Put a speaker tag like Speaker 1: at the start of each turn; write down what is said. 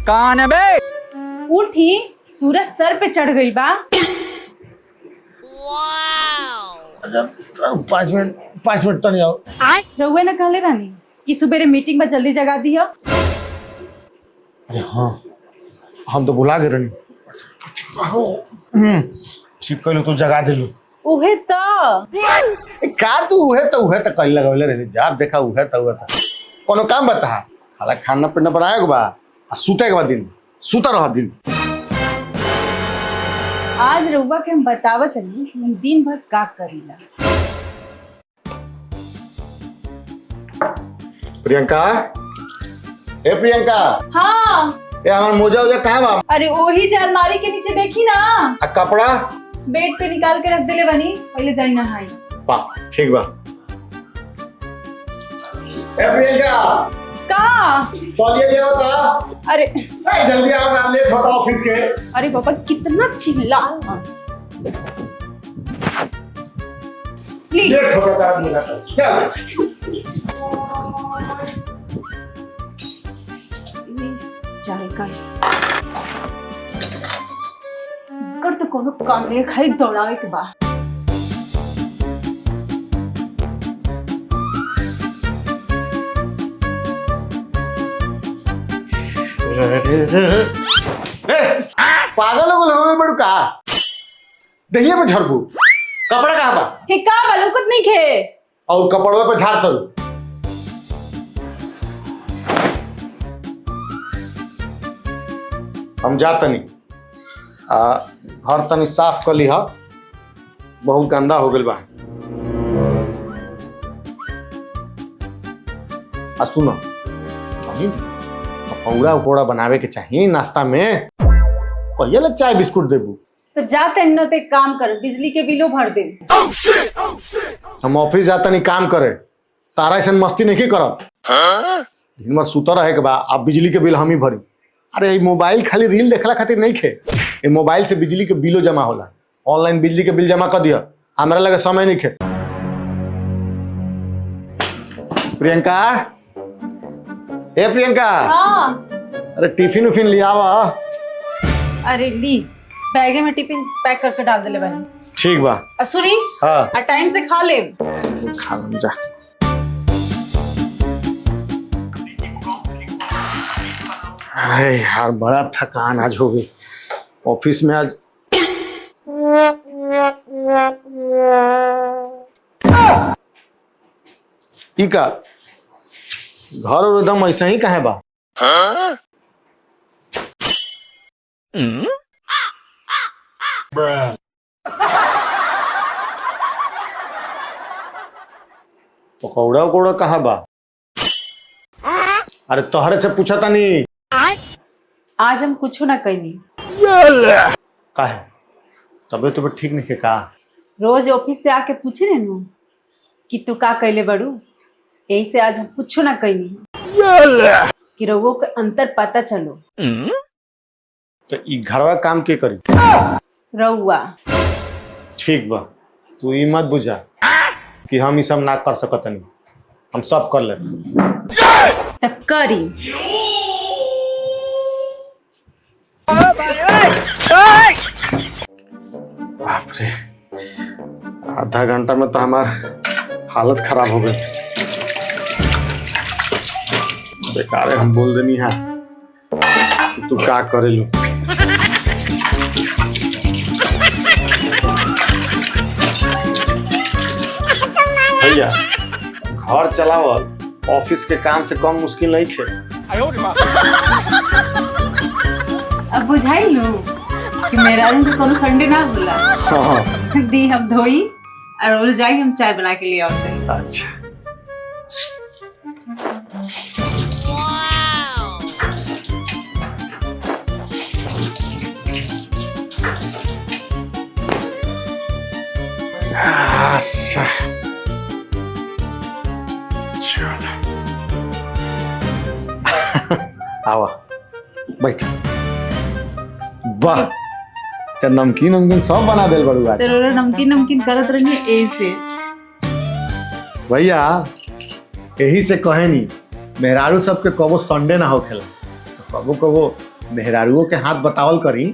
Speaker 1: कौन है बे?
Speaker 2: उठी, सूरज सर पे चढ़ गई बा।
Speaker 3: अच्छा 5 मिनट तो नहीं आओ।
Speaker 2: रहुए ना कहले रानी कि सुबेरे मीटिंग में जल्दी जगा दिया।
Speaker 3: अरे हाँ, हम तो भुला गए रनी। ठीक कहलू, तू जगा दिलू।
Speaker 2: उहे तो
Speaker 3: का तू उहे तो कल लगवले रही। जब देखा उहे तो कोनो काम बता। खाला खाना पीना बनाए के बा, सुते के बाद दिन सुता रहा दिन।
Speaker 2: आज रहुआ के हम बतावत नहीं कि हम दिन भर का करीला।
Speaker 3: प्रियंका, ए प्रियंका,
Speaker 2: हाँ,
Speaker 3: ए हमार मोजा उजा कहाँ बा?
Speaker 2: अरे वही जे अलमारी के नीचे देखी ना।
Speaker 3: आ कपड़ा
Speaker 2: बेड पे निकाल के रख देले बनी, पहले जाई नहाई।
Speaker 3: बा ठीक बा। ए प्रियंका,
Speaker 2: का?
Speaker 3: चलिए देव का।
Speaker 2: अरे
Speaker 3: जल्दी आओ ना, लेट होता ऑफिस के।
Speaker 2: अरे पापा कितना चिल्ला। प्लीज
Speaker 3: लेट होता था मेरा। चल
Speaker 2: जाएगा कर तो कोनो काम नहीं, खाली दौड़ावे के बा।
Speaker 3: पागल हो गए बड़ू का? दहिए पे झड़कू। कपड़ा कहाँ बा?
Speaker 2: हे का बलुकत नहीं खे।
Speaker 3: और कपड़वे पे झाड़ तरू। हम जा तनी घर तनी साफ कर ली। बहुत गंदा हो गल बा। सुनो, पकौड़ा उकौड़ा बनावे के चाहिए नाश्ता में। कहिए लग चाय बिस्कुट देबू
Speaker 2: तो जा तन्नो ते काम कर, बिजली के बिलो भर दे।
Speaker 3: हम ऑफिस जाता नहीं काम करे। तारा ऐसा मस्ती नहीं करब। दिन भर सुता रहे के बा। अब बिजली के बिल हम ही भरी। अरे ये मोबाइल खाली रील देखला खातिर नहीं खे। ये मोबाइल से बिजली के बिलो जमा होला। ऑनलाइन बिजली के बिल जमा कर दिया। हमरा लगे समय नहीं खे। प्रियंका, ए प्रियंका।
Speaker 2: हाँ।
Speaker 3: अरे टिफिन उफिन ले आवा।
Speaker 2: अरे ली, बैगे में टिफिन पैक करके डाल देले बनी।
Speaker 3: ठीक बा।
Speaker 2: असुरी,
Speaker 3: हाँ,
Speaker 2: आ टाइम से खा ले।
Speaker 3: खा लम जा। अरे यार, बड़ा थकान आज हो गई ऑफिस में। आज ई का घर और एकदम ऐसा ही कहे बा। पकौड़ा उकौड़ा कहाँ बा? अरे तोहरे से पूछा था नहीं।
Speaker 2: आज हम कुछ ना कहीं।
Speaker 3: काहे? तबीयत तो ठीक नहीं के का?
Speaker 2: रोज ऑफिस से आके पूछे न कि तू का कैले बड़ू। यही से आज हम कुछ ना कहीं कि रवो के अंतर पता चलो।
Speaker 3: तो ई घरवा काम के करी?
Speaker 2: रउआ।
Speaker 3: ठीक बा, तू ई मत बुझा कि हम ई सब ना कर सकत नहीं। हम सब कर ले।
Speaker 2: तक करी।
Speaker 3: बाप रे, आधा घंटा में तो हमार हालत खराब हो गई। बेकार है, हम बोल देनी है कि तू क्या करे लो। भैया, घर चलावल ऑफिस के काम से कम मुश्किल नहीं थे।
Speaker 2: अब बुझाई लो कि मेरा दिन तो कोनो संडे ना होला।
Speaker 3: हाँ।
Speaker 2: दी हम धोई और जाई हम चाय बना के लिए आते।
Speaker 3: अच्छा, अच्छा, चलो आवा बैठ। वाह, अच्छा नमकीन उमकीन सब बना देल बड़ू आज।
Speaker 2: तेरे नमकीन नमकीन करत रहिए ऐसे।
Speaker 3: भैया यही से कहे नी मेहरारू सबके कबो संडे ना होखेला, तो कबो कबो मेहरारुओं के हाथ बतावल करी